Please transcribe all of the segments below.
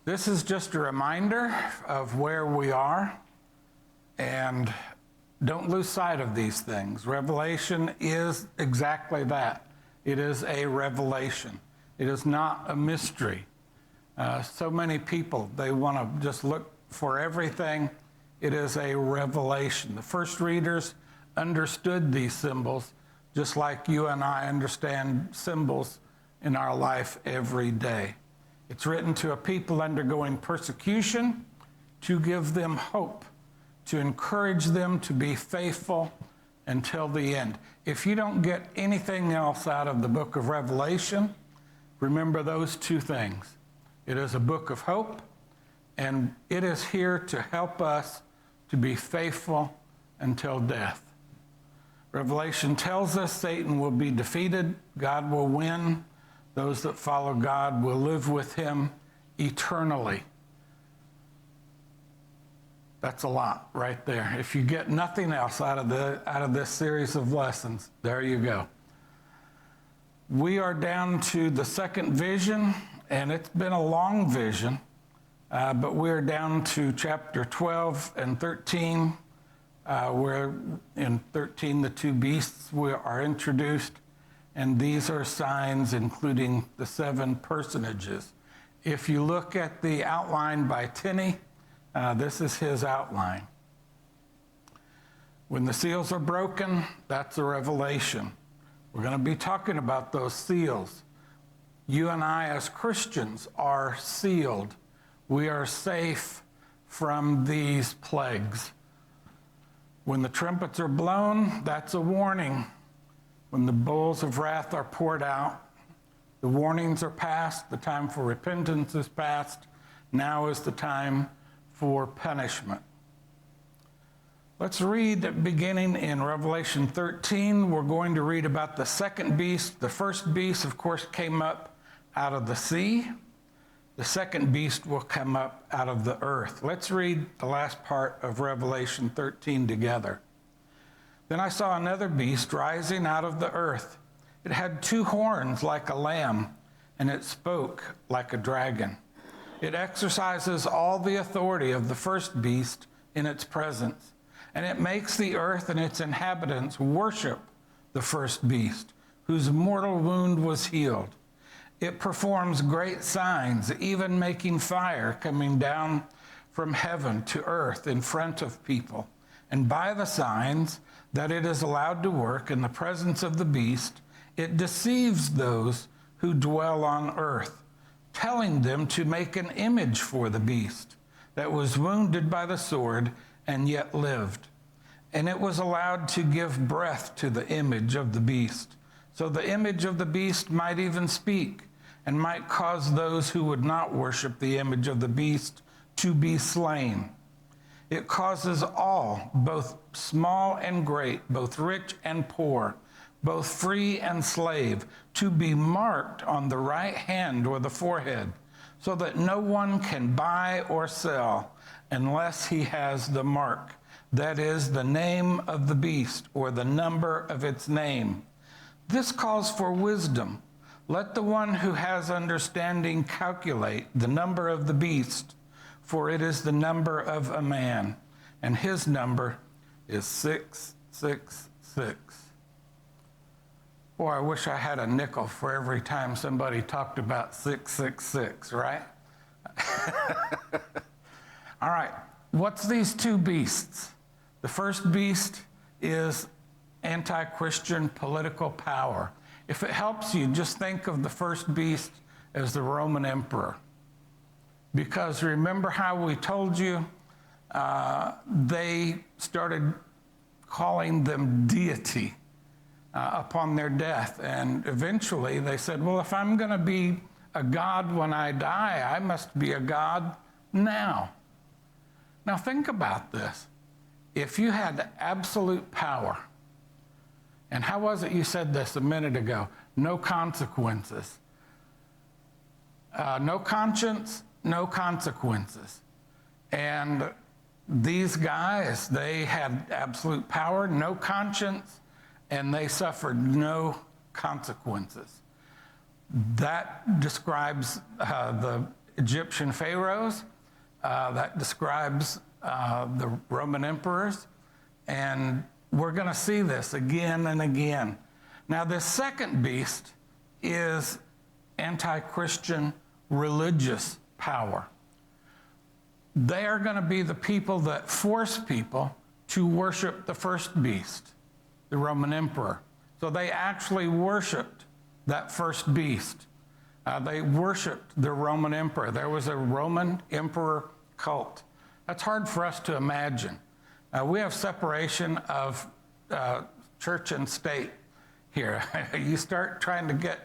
This is just a reminder of where we are, and don't lose sight of these things. Revelation is exactly that. It is a revelation. It is not a mystery. So many people, they want to just look for everything. It is a revelation. The first readers understood these symbols just like you and I understand symbols in our life every day. It's written to a people undergoing persecution to give them hope, to encourage them to be faithful until the end. If you don't get anything else out of the book of Revelation, remember those two things. It is a book of hope, and it is here to help us to be faithful until death. Revelation tells us Satan will be defeated, God will win. Those that follow God will live with him eternally. That's a lot right there. If you get nothing else out of this series of lessons, there you go. We are down to the second vision, and it's been a long vision, but we're down to chapter 12 and 13, where in 13 the two beasts are introduced. And these are signs including the 7 personages. If you look at the outline by Tenney, this is his outline. When the seals are broken, that's a revelation. We're going to be talking about those seals. You and I as Christians are sealed. We are safe from these plagues. When the trumpets are blown, that's a warning. When the bowls of wrath are poured out, the warnings are past, the time for repentance is past. Now is the time for punishment. Let's read beginning in Revelation 13. We're going to read about the second beast. The first beast, of course, came up out of the sea. The second beast will come up out of the earth. Let's read the last part of Revelation 13 together. Then I saw another beast rising out of the earth. It had 2 horns like a lamb, and it spoke like a dragon. It exercises all the authority of the first beast in its presence, and it makes the earth and its inhabitants worship the first beast, whose mortal wound was healed. It performs great signs, even making fire coming down from heaven to earth in front of people. And by the signs that it is allowed to work in the presence of the beast, it deceives those who dwell on earth, telling them to make an image for the beast that was wounded by the sword and yet lived. And it was allowed to give breath to the image of the beast. So the image of the beast might even speak and might cause those who would not worship the image of the beast to be slain. It causes all, both small and great, both rich and poor, both free and slave, to be marked on the right hand or the forehead, so that no one can buy or sell unless he has the mark, that is, the name of the beast or the number of its name. This calls for wisdom. Let the one who has understanding calculate the number of the beast, for it is the number of a man, and his number is 666. Boy, I wish I had a nickel for every time somebody talked about 666, right? All right, what's these 2 beasts? The first beast is anti-Christian political power. If it helps you, just think of the first beast as the Roman emperor. Because remember how we told you they started calling them deity upon their death. And eventually they said, well, if I'm going to be a god when I die, I must be a god now. Now think about this. If you had absolute power, and how was it you said this a minute ago? No consequences. No conscience, no consequences. And these guys, they had absolute power, no conscience, and they suffered no consequences. That describes the Egyptian pharaohs. That describes the Roman emperors. And we're going to see this again and again. Now, this second beast is anti-Christian religious power. They are going to be the people that force people to worship the first beast, the Roman emperor. So they actually worshiped that first beast. They worshiped the Roman emperor. There was a Roman emperor cult. That's hard for us to imagine. We have separation of church and state here. You start trying to get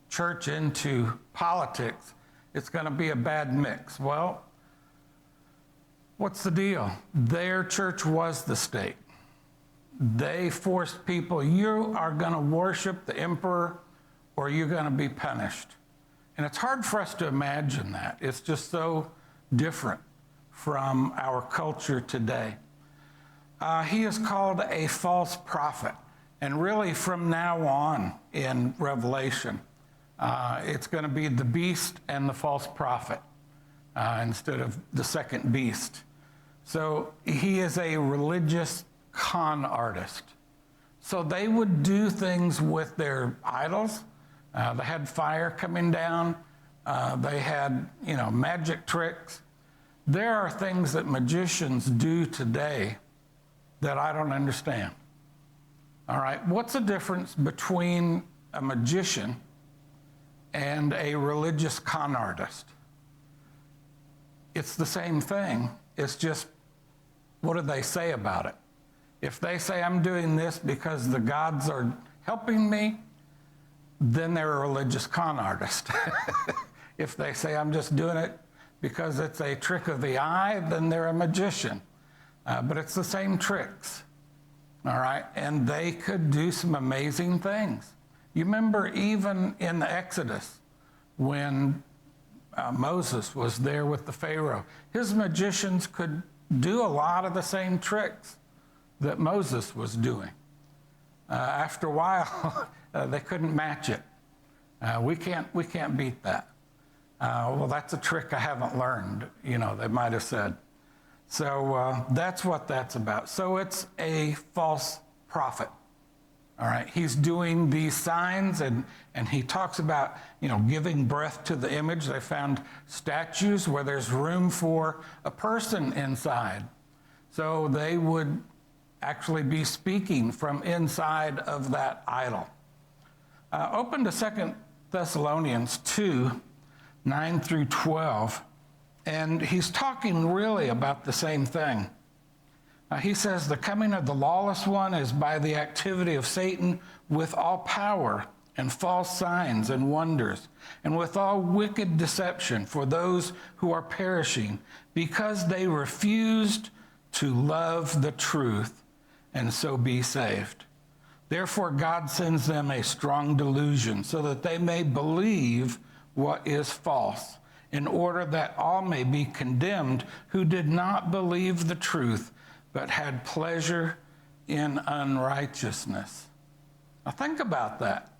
church into politics, it's going to be a bad mix. Well, what's the deal? Their church was the state. They forced people, you are going to worship the emperor or you're going to be punished. And it's hard for us to imagine that. It's just so different from our culture today. He is called a false prophet. And really from now on in Revelation, it's going to be the beast and the false prophet instead of the second beast. So he is a religious con artist. So they would do things with their idols. They had fire coming down. They had, magic tricks. There are things that magicians do today that I don't understand. All right, what's the difference between a magician and a religious con artist? It's the same thing. It's just, what do they say about it? If they say, I'm doing this because the gods are helping me, then they're a religious con artist. If they say, I'm just doing it because it's a trick of the eye, then they're a magician. But it's the same tricks, all right? And they could do some amazing things. You remember even in the Exodus when Moses was there with the Pharaoh, his magicians could do a lot of the same tricks that Moses was doing. After a while, they couldn't match it. We can't beat that. Well, that's a trick I haven't learned, they might have said. So that's what that's about. So it's a false prophet. All right, he's doing these signs, and he talks about, giving breath to the image. They found statues where there's room for a person inside. So they would actually be speaking from inside of that idol. Open to 2 Thessalonians 2, 9 through 12, and he's talking really about the same thing. He says, the coming of the lawless one is by the activity of Satan with all power and false signs and wonders, and with all wicked deception for those who are perishing, because they refused to love the truth and so be saved. Therefore, God sends them a strong delusion so that they may believe what is false, in order that all may be condemned who did not believe the truth, but had pleasure in unrighteousness. Now think about that.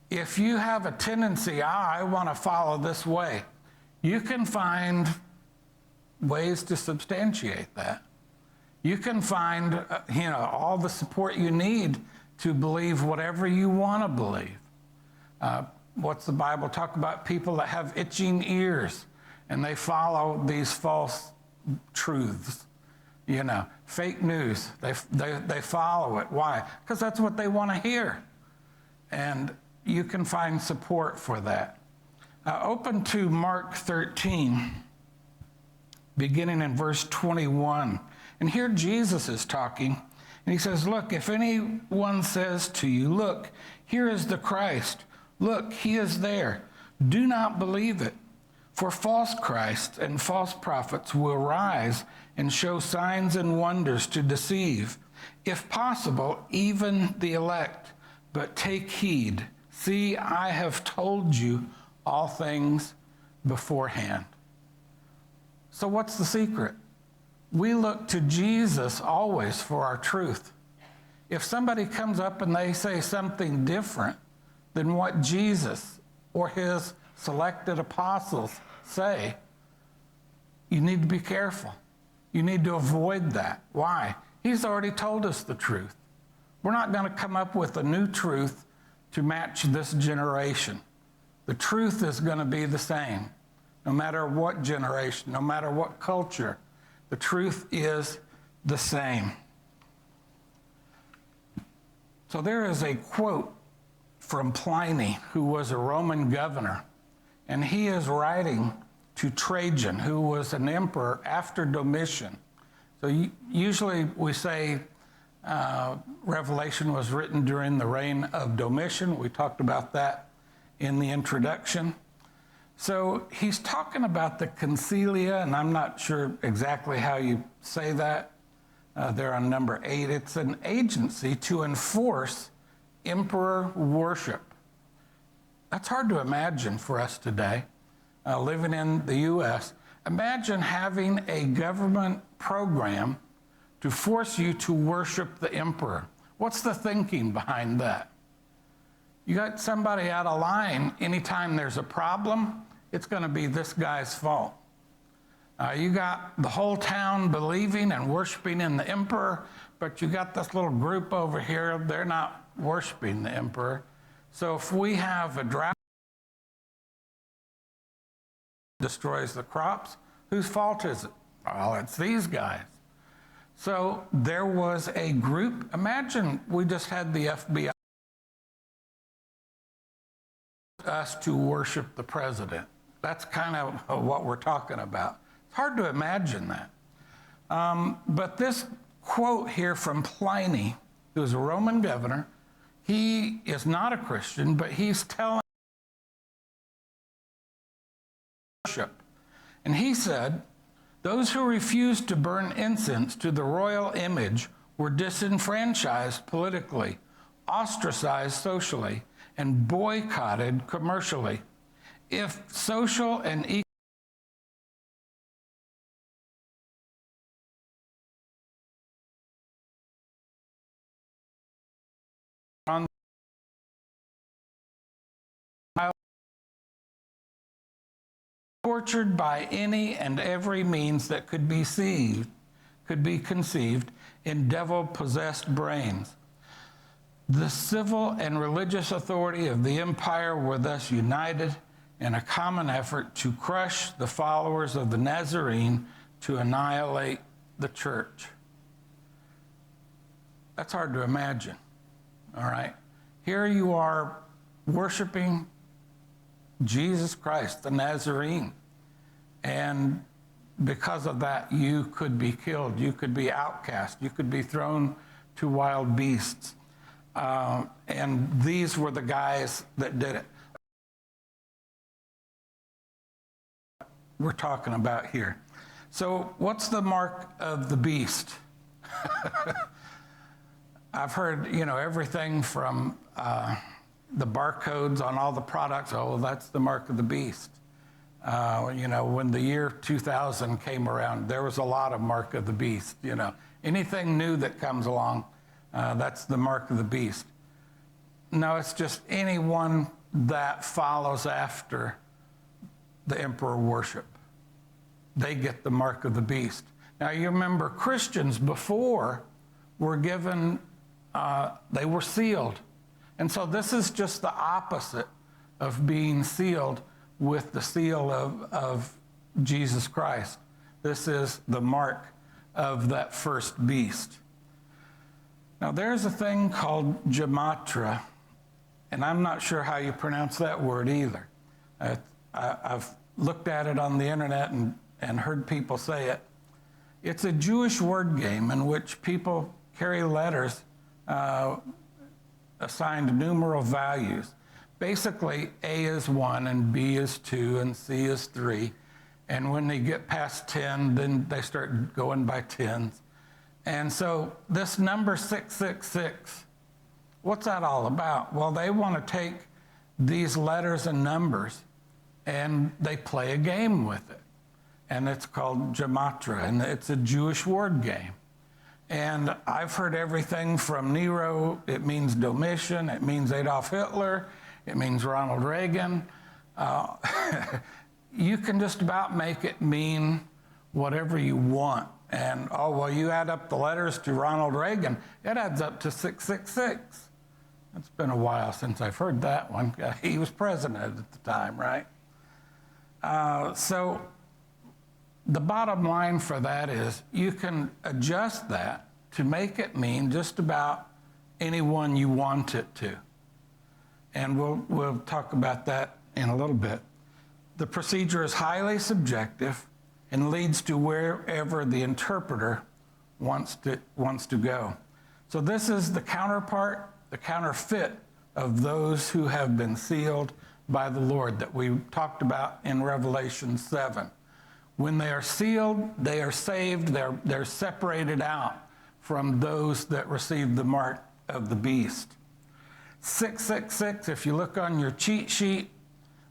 If you have a tendency, I want to follow this way, you can find ways to substantiate that. You can find, all the support you need to believe whatever you want to believe. What's the Bible talk about? People that have itching ears and they follow these false truths. Fake news. They follow it. Why? Because that's what they want to hear. And you can find support for that. Open to Mark 13, beginning in verse 21. And here Jesus is talking, and he says, look, if anyone says to you, look, here is the Christ. Look, he is there. Do not believe it. For false Christs and false prophets will rise and show signs and wonders to deceive, if possible, even the elect. But take heed. See, I have told you all things beforehand. So what's the secret? We look to Jesus always for our truth. If somebody comes up and they say something different than what Jesus or his selected apostles say, you need to be careful. You need to avoid that. Why? He's already told us the truth. We're not going to come up with a new truth to match this generation. The truth is going to be the same, no matter what generation, no matter what culture. The truth is the same. So there is a quote from Pliny, who was a Roman governor, and he is writing to Trajan, who was an emperor after Domitian. So usually we say Revelation was written during the reign of Domitian. We talked about that in the introduction. So he's talking about the concilia, and I'm not sure exactly how you say that. They're on number 8. It's an agency to enforce emperor worship. That's hard to imagine for us today, living in the U.S. Imagine having a government program to force you to worship the emperor. What's the thinking behind that? You got somebody out of line. Anytime there's a problem, it's going to be this guy's fault. You got the whole town believing and worshiping in the emperor, but you got this little group over here, they're not worshiping the emperor. So if we have a drought that destroys the crops, whose fault is it? Well, it's these guys. So there was a group. Imagine we just had the FBI us to worship the president. That's kind of what we're talking about. It's hard to imagine that. But this quote here from Pliny, who was a Roman governor, he is not a Christian, but he's telling worship. And he said, those who refused to burn incense to the royal image were disenfranchised politically, ostracized socially, and boycotted commercially. If social and economic tortured by any and every means that could be conceived in devil-possessed brains. The civil and religious authority of the empire were thus united in a common effort to crush the followers of the Nazarene, to annihilate the church. That's hard to imagine, all right? Here you are worshiping Jesus Christ, the Nazarene, and because of that, you could be killed, you could be outcast, you could be thrown to wild beasts. And these were the guys that did it. We're talking about here. So what's the mark of the beast? I've heard, everything from the barcodes on all the products. Oh, well, that's the mark of the beast. When the year 2000 came around, there was a lot of mark of the beast. Anything new that comes along, that's the mark of the beast. No, it's just anyone that follows after the emperor worship. They get the mark of the beast. Now, you remember Christians before were given, they were sealed. And so this is just the opposite of being sealed with the seal of Jesus Christ. This is the mark of that first beast. Now, there's a thing called gematria, and I'm not sure how you pronounce that word either. I've looked at it on the internet and heard people say it. It's a Jewish word game in which people carry letters assigned numeral values. Basically, A is 1, and B is 2, and C is 3. And when they get past 10, then they start going by tens. And so this number 666, what's that all about? Well, they want to take these letters and numbers and they play a game with it. And it's called gematria, and it's a Jewish word game. And I've heard everything from Nero, it means Domitian, it means Adolf Hitler, it means Ronald Reagan. you can just about make it mean whatever you want. And, oh, well, you add up the letters to Ronald Reagan, it adds up to 666. It's been a while since I've heard that one. He was president at the time, right? So the bottom line for that is you can adjust that to make it mean just about anyone you want it to. And we'll talk about that in a little bit. The procedure is highly subjective and leads to wherever the interpreter wants to go. So this is the counterpart, the counterfeit of those who have been sealed by the Lord that we talked about in Revelation 7. When they are sealed, they are saved, they're separated out from those that receive the mark of the beast. 666, if you look on your cheat sheet,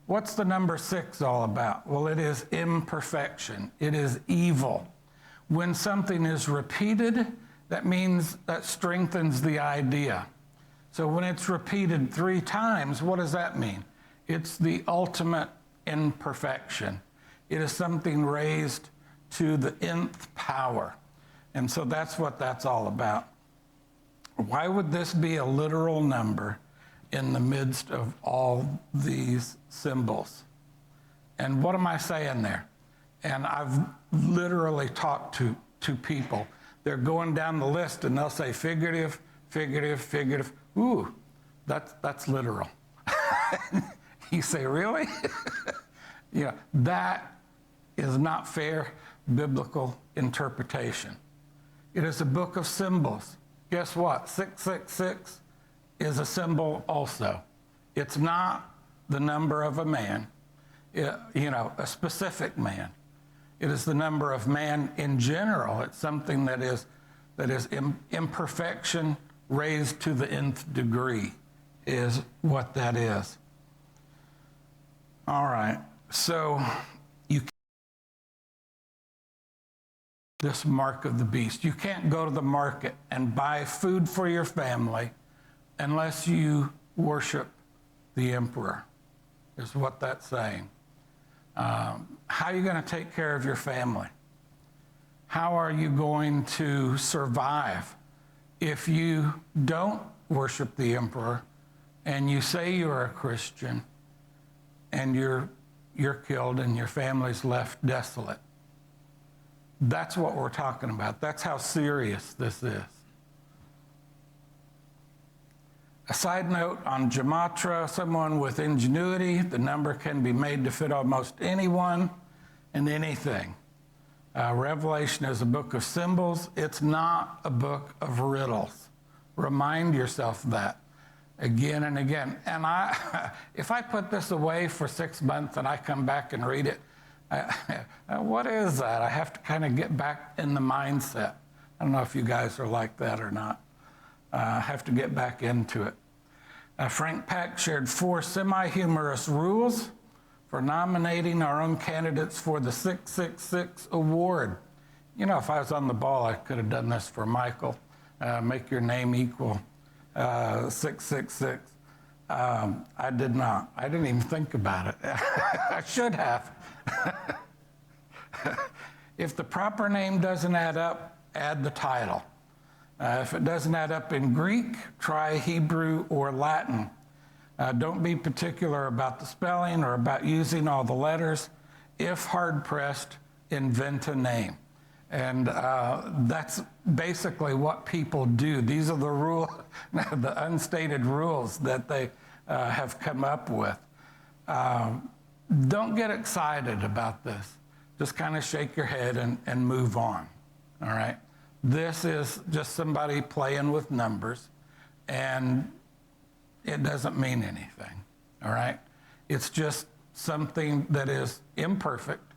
what's the number 6 all about? Well, it is imperfection. It is evil. When something is repeated, that means that strengthens the idea. So when it's repeated 3 times, what does that mean? It's the ultimate imperfection. It is something raised to the nth power. And so that's what that's all about. Why would this be a literal number in the midst of all these symbols? And what am I saying there? And I've literally talked to people. They're going down the list and they'll say figurative, figurative, figurative. Ooh, that's literal. You say, really? Yeah, that is not fair biblical interpretation. It is a book of symbols. Guess what? 666 is a symbol also. It's not the number of a man, a specific man. It is the number of man in general. It's something that is imperfection raised to the nth degree is what that is. All right, so this mark of the beast. You can't go to the market and buy food for your family unless you worship the emperor, is what that's saying. How are you going to take care of your family? How are you going to survive if you don't worship the emperor and you say you're a Christian and you're killed and your family's left desolate? That's what we're talking about. That's how serious this is. A side note on Gematria, someone with ingenuity, the number can be made to fit almost anyone and anything. Revelation is a book of symbols. It's not a book of riddles. Remind yourself of that again and again. And if I put this away for 6 months and I come back and read it, what is that? I have to kind of get back in the mindset. I don't know if you guys are like that or not. I have to get back into it. Frank Pack shared 4 semi-humorous rules for nominating our own candidates for the 666 award. You know, if I was on the ball, I could have done this for Michael. Make your name equal 666. I did not. I didn't even think about it. I should have. If the proper name doesn't add up, add the title. If it doesn't add up in Greek, try Hebrew or Latin. Don't be particular about the spelling or about using all the letters. If hard-pressed, invent a name. And that's basically what people do. These are the unstated rules that they have come up with. Don't get excited about this. Just kind of shake your head and move on, all right? This is just somebody playing with numbers, and it doesn't mean anything, all right? It's just something that is imperfect,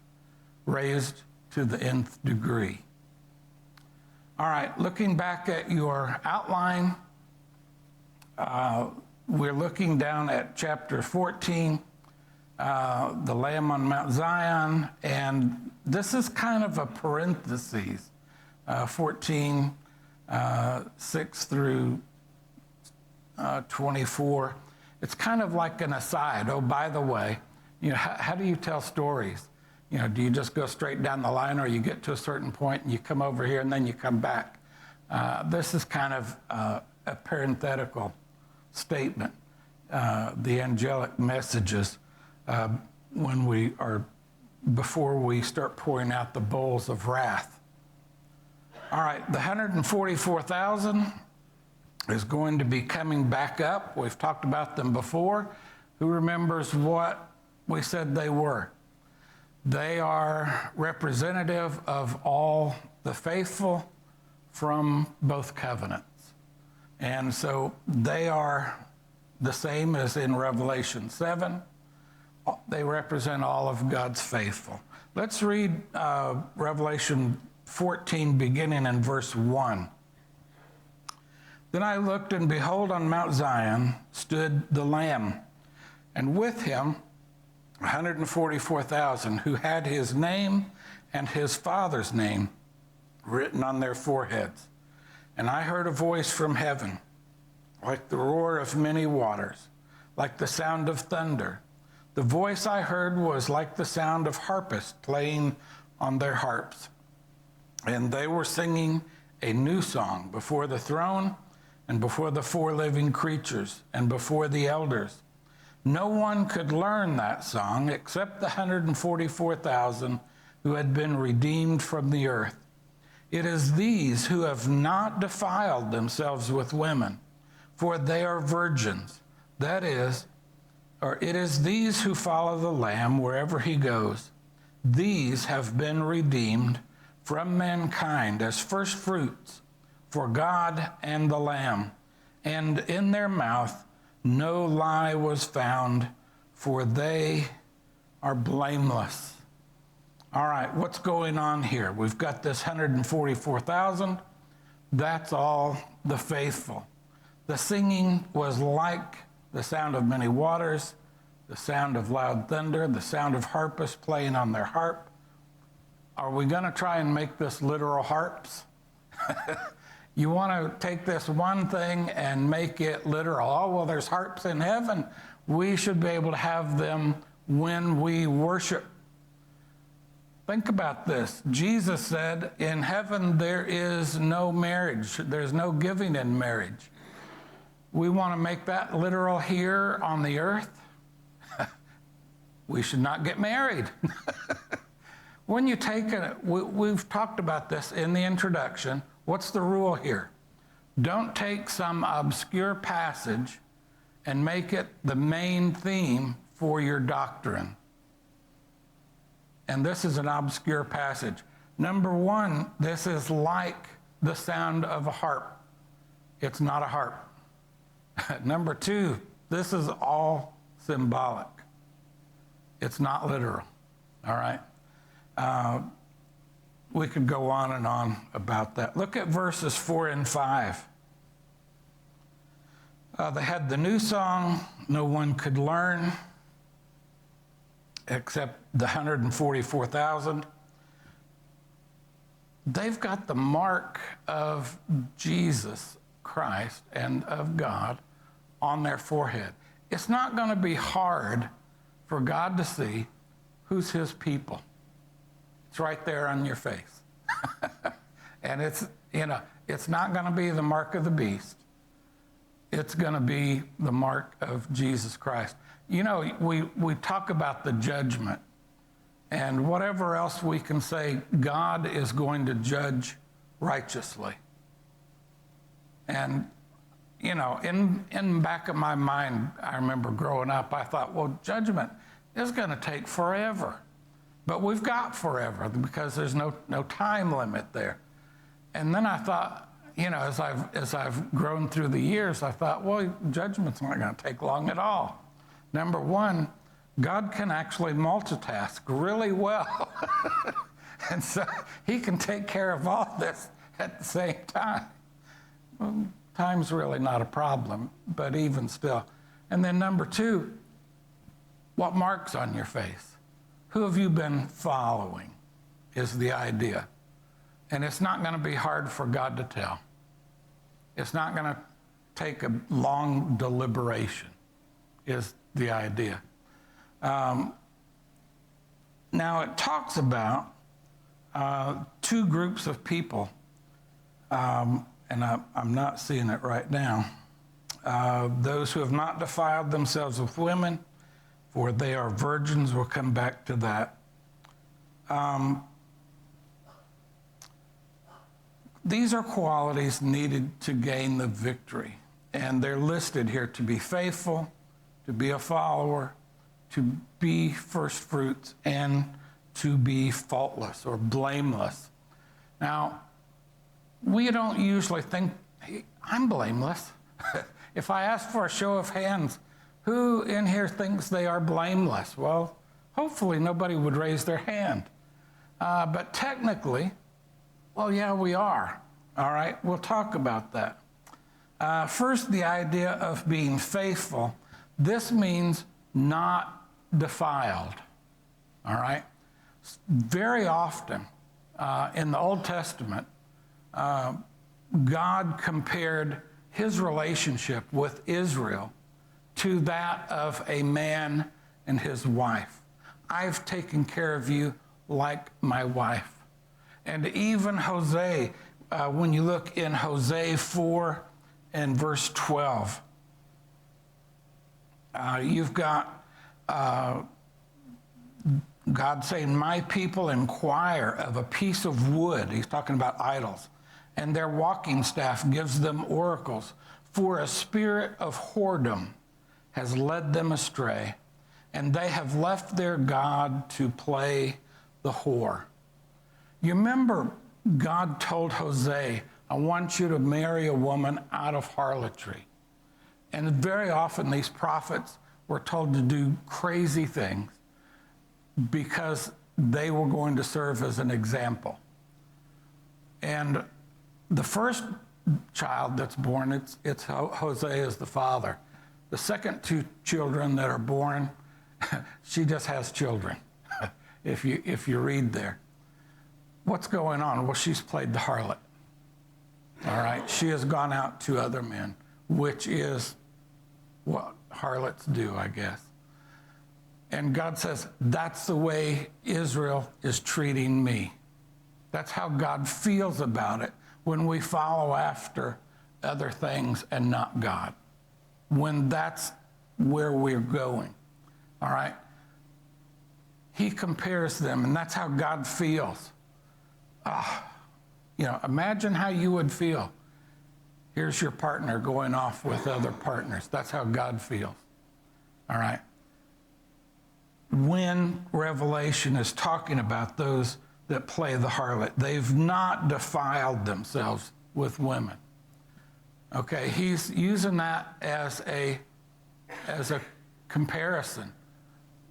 raised to the nth degree. All right, looking back at your outline, we're looking down at chapter 14, the Lamb on Mount Zion, and this is kind of a parenthesis, 14, 6 through 24. It's kind of like an aside. Oh, by the way, How do you tell stories? Do you just go straight down the line, or you get to a certain point and you come over here and then you come back? This is kind of a parenthetical statement. The angelic messages, before we start pouring out the bowls of wrath. All right, the 144,000 is going to be coming back up. We've talked about them before. Who remembers what we said they were? They are representative of all the faithful from both covenants. And so they are the same as in Revelation 7. They represent all of God's faithful. Let's read Revelation 14, beginning in verse 1. Then I looked, and behold, on Mount Zion stood the Lamb, and with him 144,000 who had his name and his father's name written on their foreheads. And I heard a voice from heaven, like the roar of many waters, like the sound of thunder. The voice I heard was like the sound of harpists playing on their harps. And they were singing a new song before the throne and before the four living creatures and before the elders. No one could learn that song except the 144,000 who had been redeemed from the earth. It is these who have not defiled themselves with women, for they are virgins. That is, or it is these who follow the Lamb wherever he goes. These have been redeemed from mankind as first fruits for God and the Lamb. And in their mouth no lie was found, for they are blameless. All right, what's going on here? We've got this 144,000. That's all the faithful. The singing was like the sound of many waters, the sound of loud thunder, the sound of harpists playing on their harp. Are we going to try and make this literal harps? You want to take this one thing and make it literal. Oh, well, there's harps in heaven. We should be able to have them when we worship. Think about this. Jesus said, in heaven there is no marriage. There's no giving in marriage. We want to make that literal here on the earth. We should not get married. When you take it, we've talked about this in the introduction. What's the rule here? Don't take some obscure passage and make it the main theme for your doctrine. And this is an obscure passage. Number one, this is like the sound of a harp. It's not a harp. Number two, this is all symbolic. It's not literal, all right? We could go on and on about that. Look at verses 4 and 5. They had the new song no one could learn except the 144,000. They've got the mark of Jesus Christ and of God on their forehead. It's not going to be hard for God to see who's his people. It's right there on your face. And it's not going to be the mark of the beast. It's going to be the mark of Jesus Christ. We talk about the judgment, and whatever else we can say, God is going to judge righteously. And, in the back of my mind, I remember growing up, I thought, well, judgment is going to take forever. But we've got forever because there's no time limit there. And then I thought, as I've grown through the years, I thought, well, judgment's not going to take long at all. Number one, God can actually multitask really well. And so he can take care of all this at the same time. Well, time's really not a problem, but even still. And then number two, what mark's on your face? Who have you been following is the idea. And it's not going to be hard for God to tell. It's not going to take a long deliberation is the idea. Now, it talks about two groups of people, and I'm not seeing it right now. Those who have not defiled themselves with women, for they are virgins. We'll come back to that. These are qualities needed to gain the victory, and they're listed here: to be faithful, to be a follower, to be first fruits, and to be faultless or blameless. Now, we don't usually think, hey, I'm blameless. If I ask for a show of hands, who in here thinks they are blameless? Well, hopefully nobody would raise their hand. But technically, well, yeah, we are. All right, we'll talk about that. First, the idea of being faithful. This means not defiled. All right? Very often in the Old Testament, God compared his relationship with Israel to that of a man and his wife. I've taken care of you like my wife. And even Hosea, when you look in Hosea 4 and verse 12, you've got God saying, my people inquire of a piece of wood. He's talking about idols. And their walking staff gives them oracles. For a spirit of whoredom has led them astray, and they have left their God to play the whore. You remember God told Hosea, I want you to marry a woman out of harlotry. And very often these prophets were told to do crazy things because they were going to serve as an example. And the first child that's born, it's Hosea is the father. The second two children that are born, she just has children, if you read there. What's going on? Well, she's played the harlot. All right, she has gone out to other men, which is what harlots do, I guess. And God says, that's the way Israel is treating me. That's how God feels about it when we follow after other things and not God. When that's where we're going, all right? He compares them, and that's how God feels. Imagine how you would feel. Here's your partner going off with other partners. That's how God feels, all right? When Revelation is talking about those that play the harlot, they've not defiled themselves with women. Okay, he's using that as a comparison.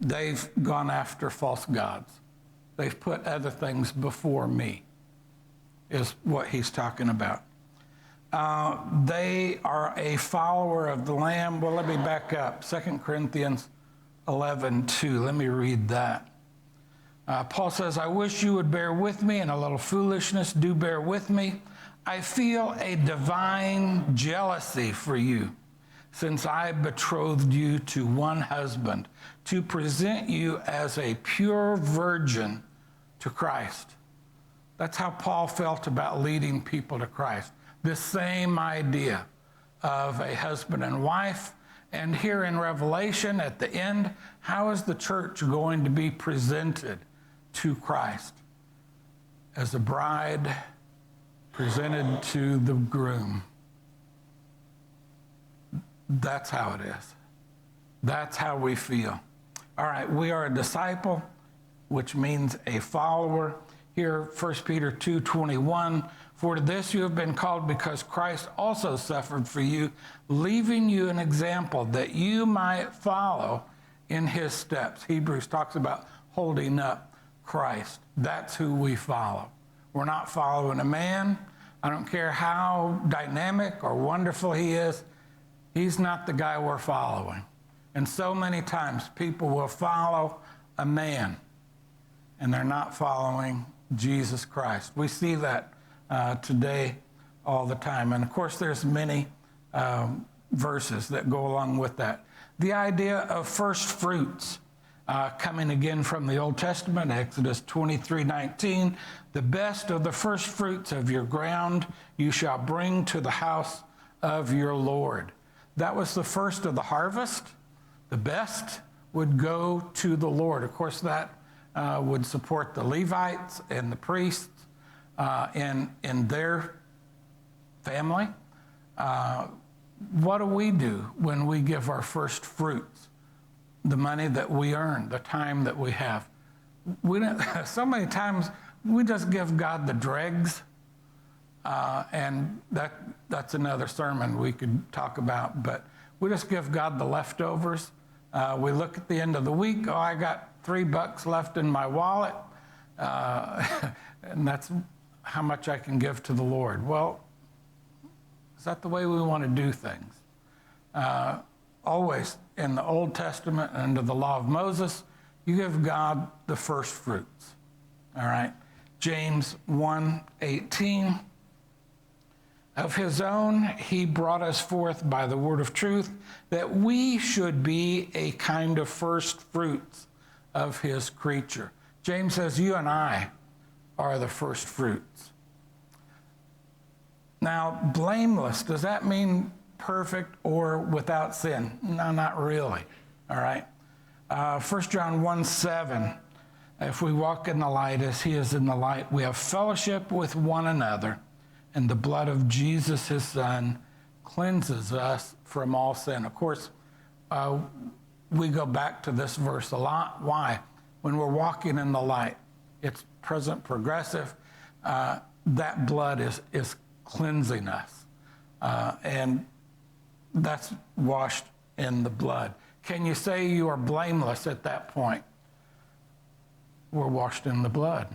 They've gone after false gods. They've put other things before me, is what he's talking about. They are a follower of the Lamb. Well, let me back up. 2 Corinthians 11:2. Let me read that. Paul says, I wish you would bear with me in a little foolishness. Do bear with me. I feel a divine jealousy for you, since I betrothed you to one husband, to present you as a pure virgin to Christ. That's how Paul felt about leading people to Christ. This same idea of a husband and wife. And here in Revelation, at the end, how is the church going to be presented to Christ? As a bride presented to the groom. That's how it is. That's how we feel. All right, we are a disciple, which means a follower. Here, 1 Peter 2:21, for to this you have been called because Christ also suffered for you, leaving you an example that you might follow in his steps. Hebrews talks about holding up Christ. That's who we follow. We're not following a man. I don't care how dynamic or wonderful he is. He's not the guy we're following. And so many times people will follow a man and they're not following Jesus Christ. We see that today all the time. And of course, there's many verses that go along with that. The idea of first fruits. Coming again from the Old Testament, Exodus 23:19, the best of the first fruits of your ground you shall bring to the house of your Lord. That was the first of the harvest. The best would go to the Lord. Of course, that would support the Levites and the priests in their family. What do we do when we give our first fruits? The money that we earn, the time that we have. We don't, so many times we just give God the dregs, and that's another sermon we could talk about, but we just give God the leftovers. We look at the end of the week, oh, I got $3 left in my wallet, and that's how much I can give to the Lord. Well, is that the way we want to do things? Always in the Old Testament and under the law of Moses, you give God the first fruits. All right? James 1:18. Of his own he brought us forth by the word of truth, that we should be a kind of first fruits of his creature. James says you and I are the first fruits. Now, blameless, does that mean perfect or without sin? No, not really. All right. 1 John 1:7, if we walk in the light as he is in the light, we have fellowship with one another, and the blood of Jesus, his son, cleanses us from all sin. Of course, we go back to this verse a lot. Why? When we're walking in the light, it's present progressive. That blood is cleansing us. And that's washed in the blood. Can you say you are blameless at that point? We're washed in the blood.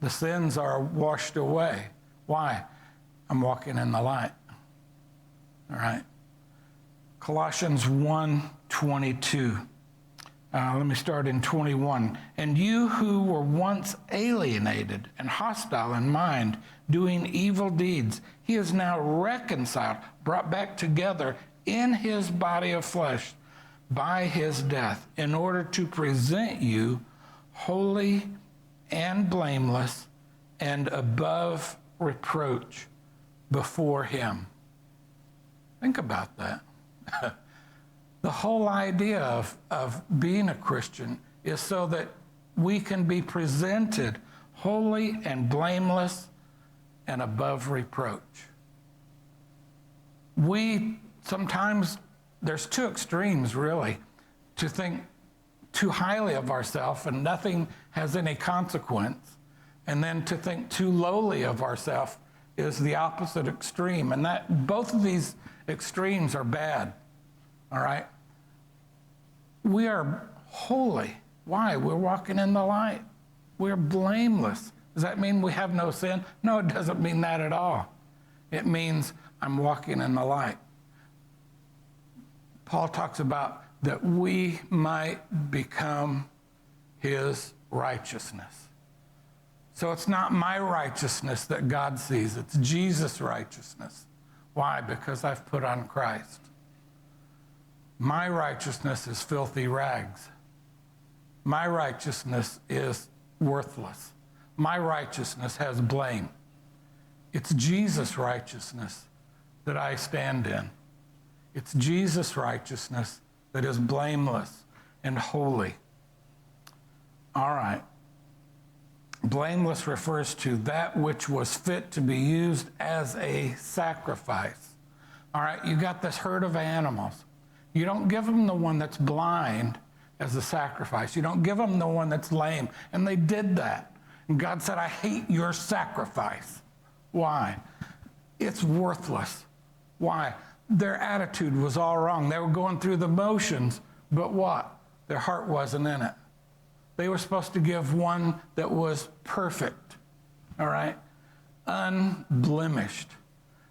The sins are washed away. Why? I'm walking in the light. All right. Colossians 1:22. Let me start in 21. And you who were once alienated and hostile in mind, doing evil deeds, he is now reconciled, brought back together in his body of flesh by his death, in order to present you holy and blameless and above reproach before him. Think about that. The whole idea of being a Christian is so that we can be presented holy and blameless and above reproach. Sometimes there's two extremes, really, to think too highly of ourselves and nothing has any consequence, and then to think too lowly of ourselves is the opposite extreme. And that both of these extremes are bad. All right? We are holy. Why? We're walking in the light. We're blameless. Does that mean we have no sin? No, it doesn't mean that at all. It means I'm walking in the light. Paul talks about that we might become his righteousness. So it's not my righteousness that God sees. It's Jesus' righteousness. Why? Because I've put on Christ. My righteousness is filthy rags. My righteousness is worthless. My righteousness has blame. It's Jesus' righteousness that I stand in. It's Jesus' righteousness that is blameless and holy. All right. Blameless refers to that which was fit to be used as a sacrifice. All right, you got this herd of animals. You don't give them the one that's blind as a sacrifice. You don't give them the one that's lame. And they did that. And God said, I hate your sacrifice. Why? It's worthless. Why? Their attitude was all wrong. They were going through the motions, but what? Their heart wasn't in it. They were supposed to give one that was perfect, all right? Unblemished.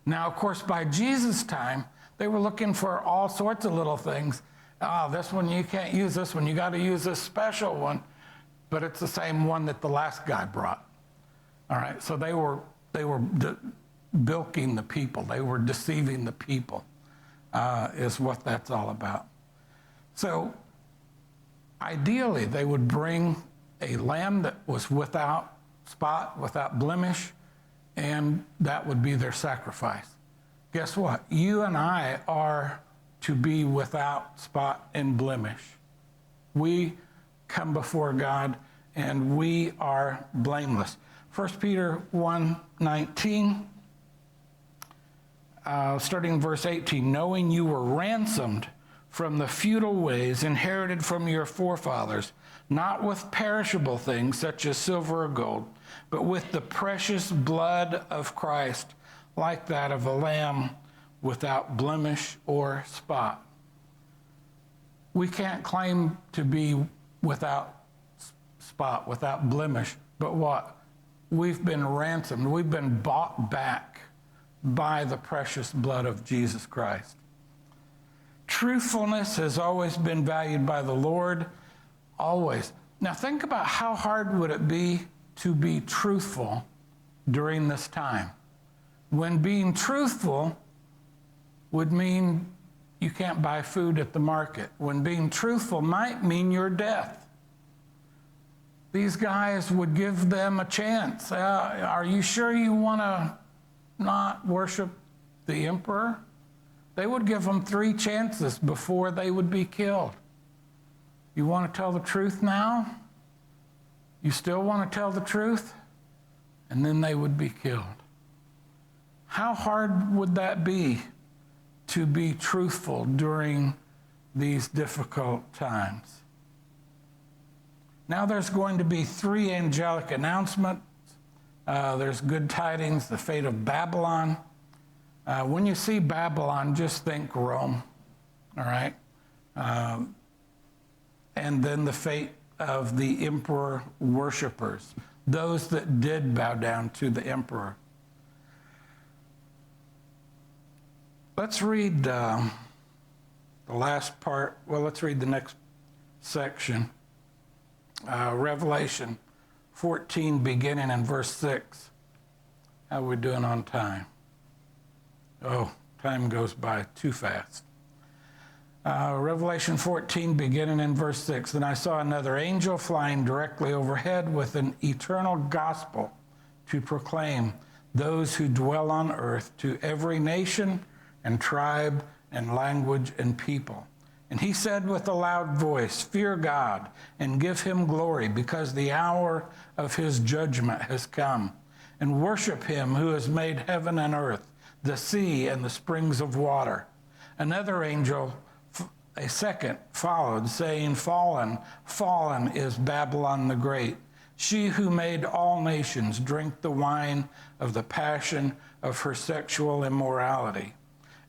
Now, of course, by Jesus' time, they were looking for all sorts of little things. This one, you can't use this one. You got to use this special one. But it's the same one that the last guy brought. All right, so they were bilking the people. They were deceiving the people, is what that's all about. So Ideally, they would bring a lamb that was without spot, without blemish, and that would be their sacrifice. Guess what? You and I are to be without spot and blemish. We come before God and we are blameless. 1 Peter 1:19, starting in verse 18, knowing you were ransomed from the futile ways inherited from your forefathers, not with perishable things such as silver or gold, but with the precious blood of Christ, like that of a lamb without blemish or spot. We can't claim to be without spot, without blemish, but what? We've been ransomed. We've been bought back by the precious blood of Jesus Christ. Truthfulness has always been valued by the Lord, always. Now think about how hard would it be to be truthful during this time, when being truthful would mean you can't buy food at the market, when being truthful might mean your death. These guys would give them a chance. Are you sure you want to not worship the emperor? They would give them 3 chances before they would be killed. You want to tell the truth now? You still want to tell the truth? And then they would be killed. How hard would that be to be truthful during these difficult times? Now there's going to be 3 angelic announcements. There's good tidings, the fate of Babylon. When you see Babylon, just think Rome, all right? And then the fate of the emperor worshipers, those that did bow down to the emperor. Let's read the last part. Well, let's read the next section. Revelation 14, beginning in verse 6. How are we doing on time? Oh, time goes by too fast. Revelation 14, beginning in verse 6. Then I saw another angel flying directly overhead with an eternal gospel to proclaim those who dwell on earth to every nation and tribe and language and people. And he said with a loud voice, fear God and give him glory, because the hour of his judgment has come. And worship him who has made heaven and earth, the sea and the springs of water. Another angel, a second, followed, saying, fallen, fallen is Babylon the Great, she who made all nations drink the wine of the passion of her sexual immorality.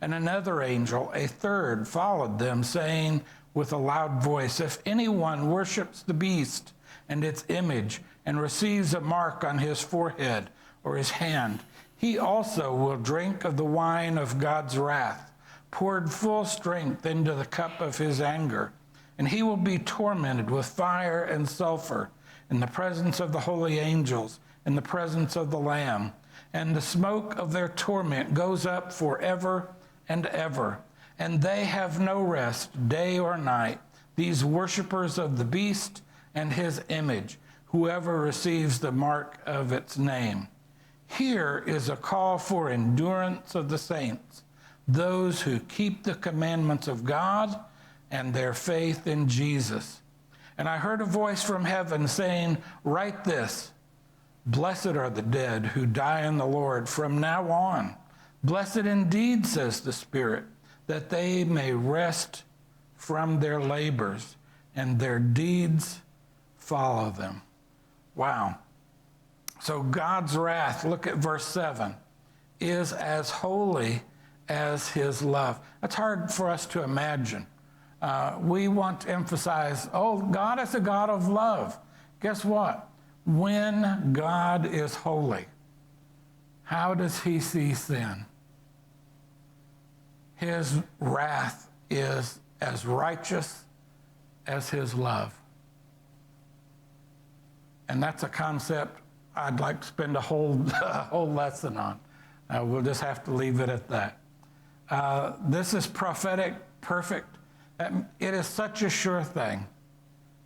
And another angel, a third, followed them, saying with a loud voice, if anyone worships the beast and its image and receives a mark on his forehead or his hand, he also will drink of the wine of God's wrath, poured full strength into the cup of his anger. And he will be tormented with fire and sulfur in the presence of the holy angels, in the presence of the Lamb. And the smoke of their torment goes up forever and ever, and they have no rest day or night, these worshipers of the beast and his image, whoever receives the mark of its name. Here is a call for endurance of the saints, those who keep the commandments of God and their faith in Jesus. And I heard a voice from heaven saying, write this, blessed are the dead who die in the Lord from now on. Blessed indeed, says the Spirit, that they may rest from their labors and their deeds follow them. Wow. So God's wrath, look at verse 7, is as holy as his love. That's hard for us to imagine. We want to emphasize, oh, God is a God of love. Guess what? When God is holy, how does he see sin? His wrath is as righteous as his love. And that's a concept I'd like to spend a whole lesson on. We'll just have to leave it at that. This is prophetic, perfect. It is such a sure thing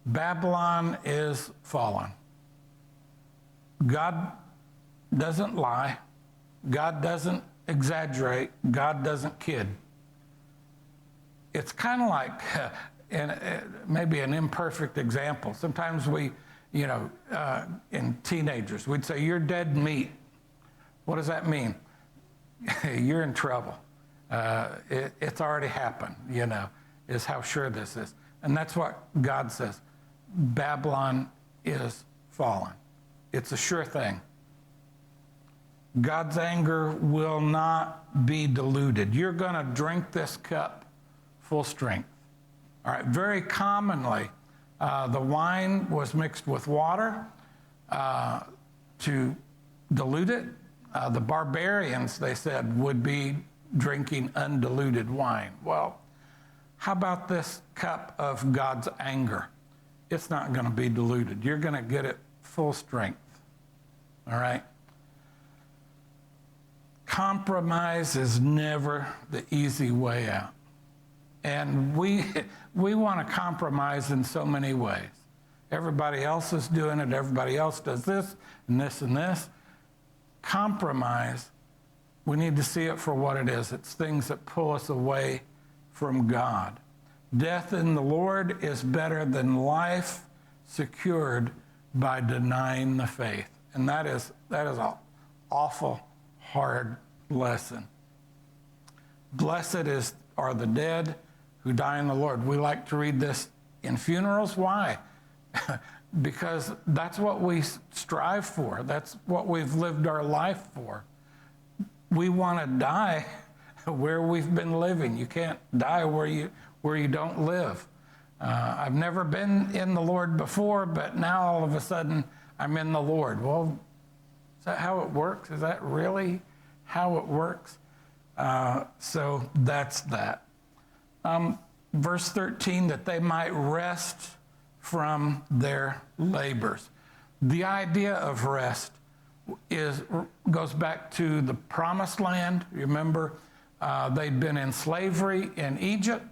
Babylon is fallen. God doesn't lie. God doesn't exaggerate. God doesn't kid. It's kind of like, maybe an imperfect example. Sometimes we, in teenagers, we'd say, "You're dead meat." What does that mean? You're in trouble. It's already happened, is how sure this is. And that's what God says. Babylon is fallen. It's a sure thing. God's anger will not be diluted. You're going to drink this cup full strength. All right, very commonly, the wine was mixed with water to dilute it. The barbarians, they said, would be drinking undiluted wine. Well, how about this cup of God's anger? It's not going to be diluted. You're going to get it full strength. All right? Compromise is never the easy way out. And we want to compromise in so many ways. Everybody else is doing it. Everybody else does this and this and this. Compromise, we need to see it for what it is. It's things that pull us away from God. Death in the Lord is better than life secured by denying the faith. And that is an awful hard lesson. Blessed are the dead who die in the Lord. We like to read this in funerals. Why? Because that's what we strive for. That's what we've lived our life for. We want to die where we've been living. You can't die where you don't live. I've never been in the Lord before, but now all of a sudden I'm in the Lord. Well, is that how it works? Is that really how it works? So that's that. Verse 13, that they might rest from their labors. The idea of rest goes back to the promised land. Remember, they'd been in slavery in Egypt,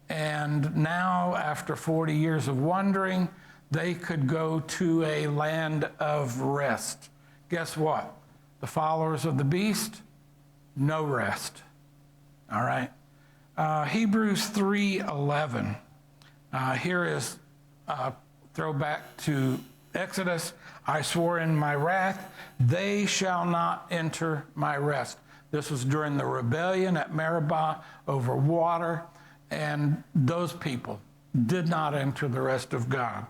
and now after 40 years of wandering, they could go to a land of rest. Guess what? The followers of the beast, no rest. All right. Hebrews 3:11. Here is a throwback to Exodus. I swore in my wrath, they shall not enter my rest. This was during the rebellion at Meribah over water, and those people did not enter the rest of God.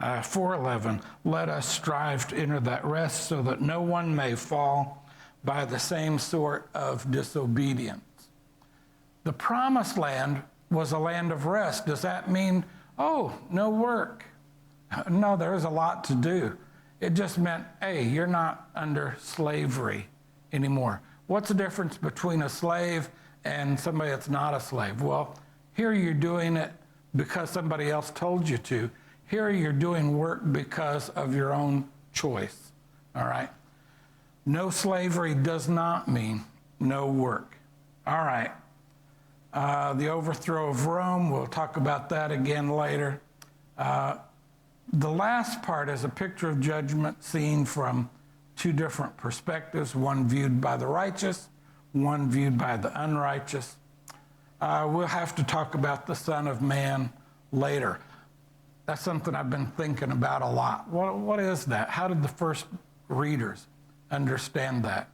4:11, let us strive to enter that rest so that no one may fall by the same sort of disobedience. The promised land was a land of rest. Does that mean, no work? No, there's a lot to do. It just meant, hey, you're not under slavery anymore. What's the difference between a slave and somebody that's not a slave? Well, here you're doing it because somebody else told you to. Here you're doing work because of your own choice, all right? No slavery does not mean no work. All right. The overthrow of Rome, we'll talk about that again later. The last part is a picture of judgment seen from two different perspectives, one viewed by the righteous, one viewed by the unrighteous. We'll have to talk about the Son of Man later. That's something I've been thinking about a lot. What is that? How did the first readers understand that?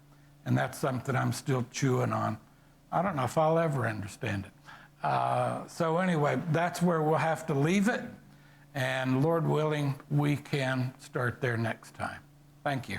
And that's something I'm still chewing on. I don't know if I'll ever understand it. So anyway, that's where we'll have to leave it. And Lord willing, we can start there next time. Thank you.